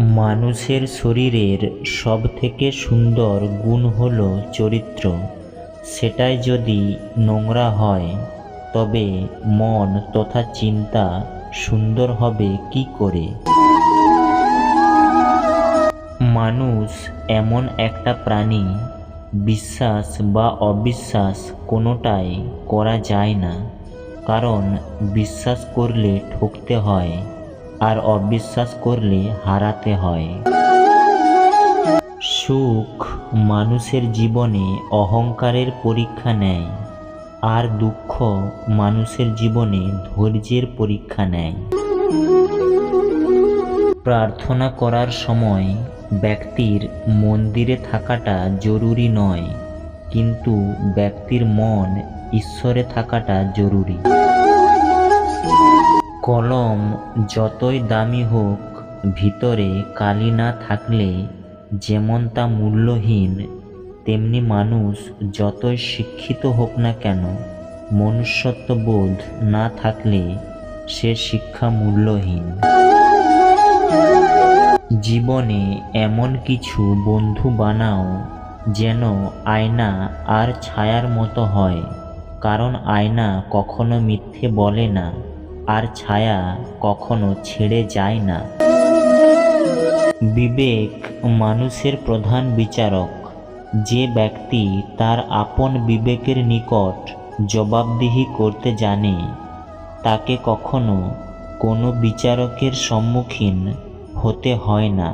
মানুষের শরীরের সবথেকে সুন্দর গুণ হলো চরিত্র। সেটাই যদি নোংরা হয় তবে মন তথা চিন্তা সুন্দর হবে কি করে? মানুষ এমন একটা প্রাণী, বিশ্বাস বা অবিশ্বাস কোনোটাই করা যায় না। কারণ বিশ্বাস করলে ঠকতে হয়, আর অবিশ্বাস করলে হারাতে হয়। সুখ মানুষের জীবনে অহংকারের পরীক্ষা নেয়, আর দুঃখ মানুষের জীবনে ধৈর্যের পরীক্ষা নেয়। প্রার্থনা করার সময় ব্যক্তির মন্দিরে থাকাটা জরুরি নয়, কিন্তু ব্যক্তির মন ঈশ্বরে থাকাটা জরুরি। কলম যতই দামি হোক, ভিতরে কালি না থাকলে যেমন তা মূল্যহীন, তেমনি মানুষ যতই শিক্ষিত হোক না কেন, মনুষ্যত্ববোধ না থাকলে সে শিক্ষা মূল্যহীন। জীবনে এমন কিছু বন্ধু বানাও যেন আয়না আর ছায়ার মতো হয়, কারণ আয়না কখনো মিথ্যে বলে না, আর ছায়া কখনো ছেড়ে যায় না। বিবেক মানুষের প্রধান বিচারক। যে ব্যক্তি তার আপন বিবেকের নিকট জবাবদিহি করতে জানে, তাকে কখনো কোনো বিচারকের সম্মুখীন হতে হয় না।